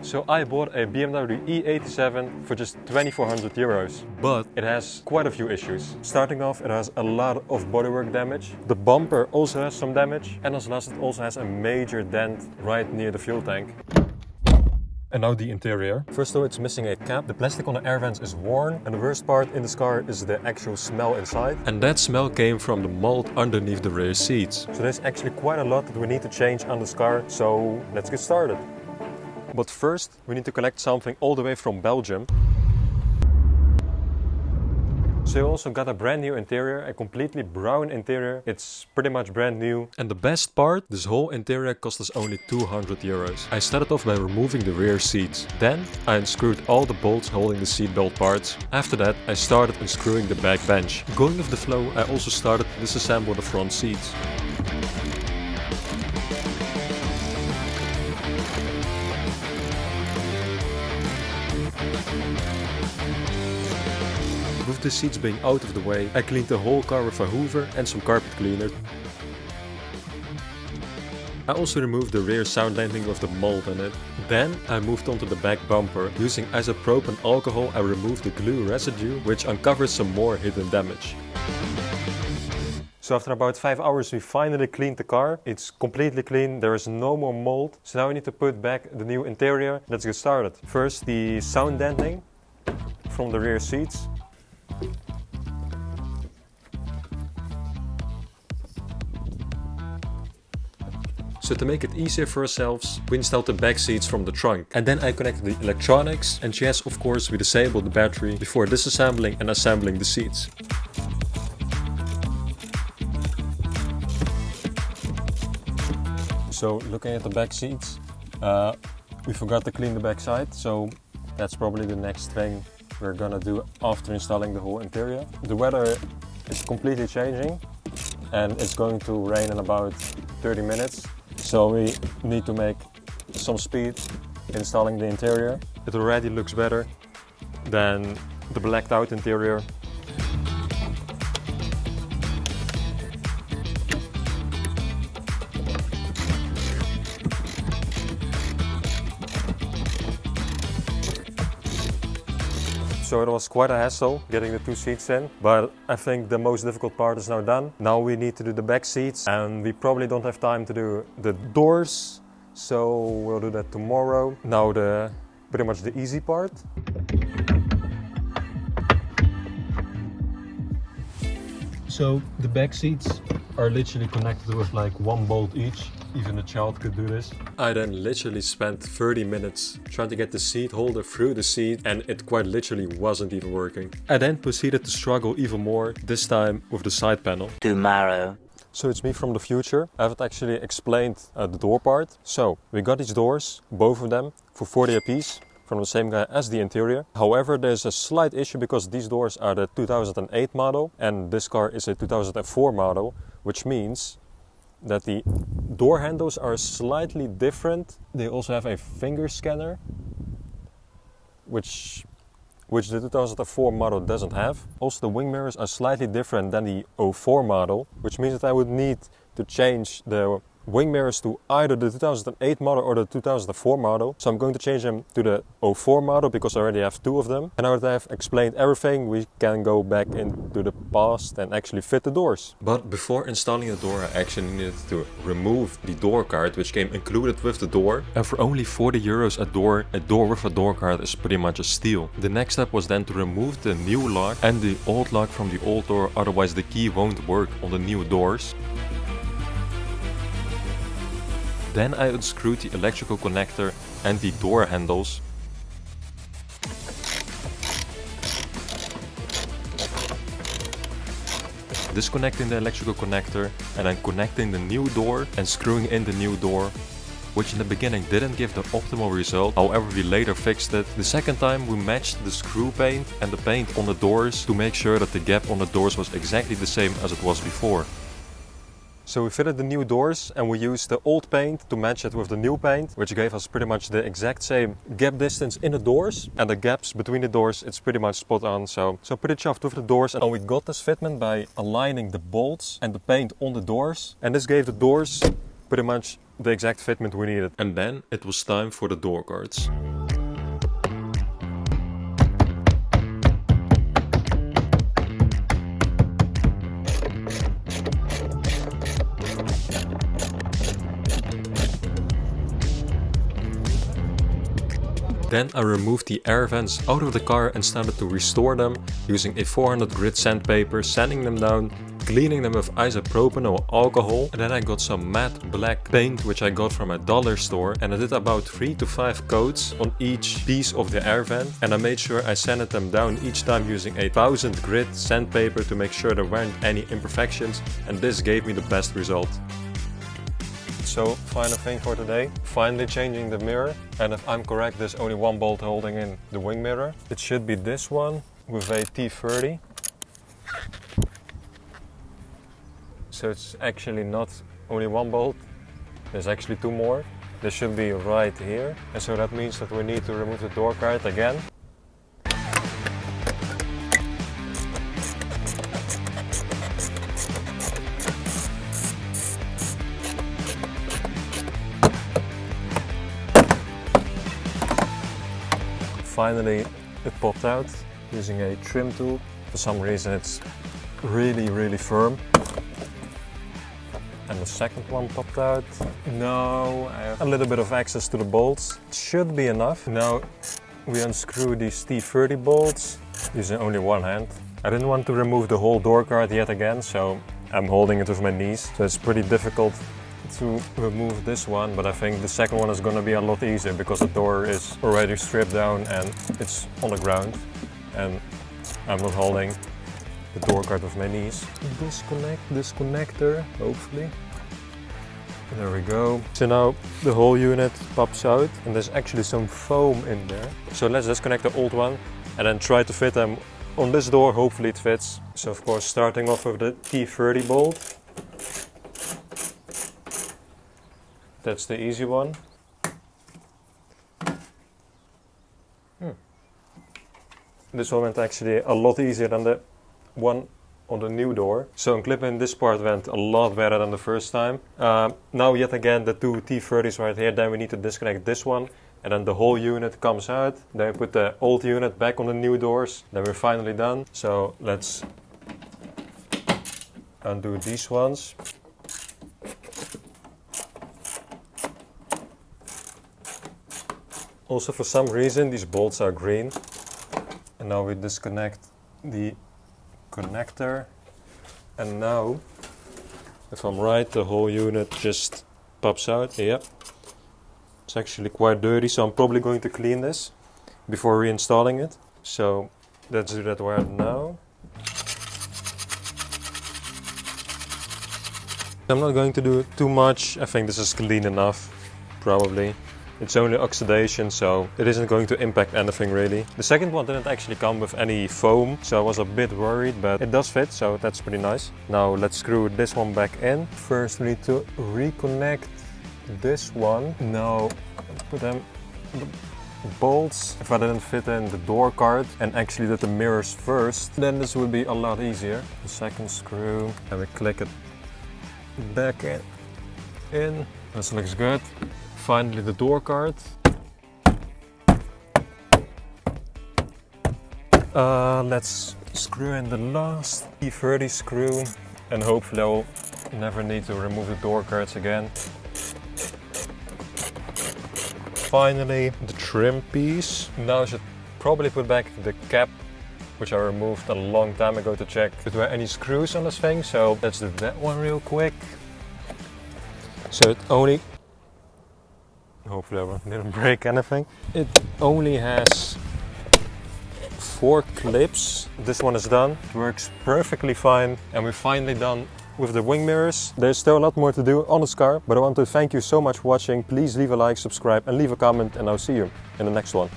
So I bought a BMW E87 for just 2,400 euros. But it has quite a few issues. Starting off, it has a lot of bodywork damage. The bumper also has some damage. And as last, it also has a major dent right near the fuel tank. And now the interior. First though, it's missing a cap. The plastic on the air vents is worn. And the worst part in this car is the actual smell inside. And that smell came from the mold underneath the rear seats. So there's actually quite a lot that we need to change on this car. So let's get started. But first, we need to collect something all the way from Belgium. So you also got a brand new interior, a completely brown interior. It's pretty much brand new. And the best part, this whole interior cost us only 200 euros. I started off by removing the rear seats. Then I unscrewed all the bolts holding the seatbelt parts. After that, I started unscrewing the back bench. Going with the flow, I also started to disassemble the front seats. With the seats being out of the way, I cleaned the whole car with a hoover and some carpet cleaner. I also removed the rear sound landing with the mold in it. Then I moved on to the back bumper. Using isopropyl alcohol, I removed the glue residue, which uncovered some more hidden damage. So after about 5 hours we finally cleaned the car. It's completely clean, there is no more mold. So now we need to put back the new interior. Let's get started. First the sound denting from the rear seats. So to make it easier for ourselves, we installed the back seats from the trunk. And then I connected the electronics, and yes, of course, we disabled the battery before disassembling and assembling the seats. So looking at the back seats, we forgot to clean the back side, so that's probably the next thing we're gonna do after installing the whole interior. The weather is completely changing and it's going to rain in about 30 minutes. So we need to make some speed installing the interior. It already looks better than the blacked out interior. So it was quite a hassle getting the two seats in, but I think the most difficult part is now done. Now we need to do the back seats, and we probably don't have time to do the doors, so we'll do that tomorrow. Now pretty much the easy part. So the back seats are literally connected with like one bolt each. Even a child could do this. I then literally spent 30 minutes trying to get the seat holder through the seat, and it quite literally wasn't even working. I then proceeded to struggle even more, this time with the side panel. Tomorrow. So it's me from the future. I haven't actually explained the door part. So we got these doors, both of them, for 40 apiece, from the same guy as the interior. However, there's a slight issue because these doors are the 2008 model and this car is a 2004 model, which means that the door handles are slightly different. They also have a finger scanner, which the 2004 model doesn't have. Also the wing mirrors are slightly different than the 04 model, which means that I would need to change the wing mirrors to either the 2008 model or the 2004 model. So I'm going to change them to the 04 model because I already have two of them. And now that I've explained everything, we can go back into the past and actually fit the doors. But before installing the door, I actually needed to remove the door card, which came included with the door. And for only 40 euros a door with a door card is pretty much a steal. The next step was then to remove the new lock and the old lock from the old door, otherwise the key won't work on the new doors. Then I unscrewed the electrical connector and the door handles. Disconnecting the electrical connector and then connecting the new door and screwing in the new door, which in the beginning didn't give the optimal result, however we later fixed it. The second time we matched the screw paint and the paint on the doors to make sure that the gap on the doors was exactly the same as it was before. So we fitted the new doors and we used the old paint to match it with the new paint, which gave us pretty much the exact same gap distance in the doors, and the gaps between the doors, it's pretty much spot on. So pretty chuffed with the doors. And we got this fitment by aligning the bolts and the paint on the doors, and this gave the doors pretty much the exact fitment we needed. And then it was time for the door cards. Then I removed the air vents out of the car and started to restore them using a 400 grit sandpaper, sanding them down, cleaning them with isopropyl or alcohol, and then I got some matte black paint which I got from a dollar store, and I did about 3 to 5 coats on each piece of the air vent, and I made sure I sanded them down each time using a 1000 grit sandpaper to make sure there weren't any imperfections, and this gave me the best result. So, final thing for today, finally changing the mirror, and if I'm correct there's only one bolt holding in the wing mirror. It should be this one with a T30. So it's actually not only one bolt, there's actually 2 more. They should be right here. And so that means that we need to remove the door card again. Finally it popped out using a trim tool. For some reason it's really firm. And the second one popped out. Now I have a little bit of access to the bolts. It should be enough. Now we unscrew these T30 bolts using only one hand. I didn't want to remove the whole door card yet again, so I'm holding it with my knees. So it's pretty difficult to remove this one, but I think the second one is going to be a lot easier because the door is already stripped down and it's on the ground. And I'm not holding the door card with my knees. Disconnect this connector, hopefully. There we go. So now the whole unit pops out and there's actually some foam in there. So let's disconnect the old one and then try to fit them on this door. Hopefully it fits. So of course starting off with the T30 bolt. That's the easy one. This one went actually a lot easier than the one on the new door. So unclipping this part went a lot better than the first time. Now yet again the 2 T30s right here, then we need to disconnect this one and then the whole unit comes out. Then we put the old unit back on the new doors. Then we're finally done. So let's undo these ones. Also for some reason these bolts are green. And now we disconnect the connector, and now if I'm right the whole unit just pops out. Yeah, it's actually quite dirty, so I'm probably going to clean this before reinstalling it. So let's do that right now. I'm not going to do too much. I think this is clean enough, probably. It's only oxidation, so it isn't going to impact anything really. The second one didn't actually come with any foam, so I was a bit worried, but it does fit, so that's pretty nice. Now let's screw this one back in. First we need to reconnect this one. Now put them the bolts. If I didn't fit in the door card and actually did the mirrors first, then this would be a lot easier. The second screw, and we click it back in. This looks good. Finally the door card. Let's screw in the last T30 screw and hopefully I'll never need to remove the door cards again. Finally the trim piece. Now I should probably put back the cap, which I removed a long time ago to check if there were any screws on this thing, so let's do that one real quick. So it only, hopefully I didn't break anything. It only has 4 clips. This one is done. It works perfectly fine and we're finally done with the wing mirrors. There's still a lot more to do on this car, but I want to thank you so much for watching. Please leave a like, subscribe and leave a comment, and I'll see you in the next one.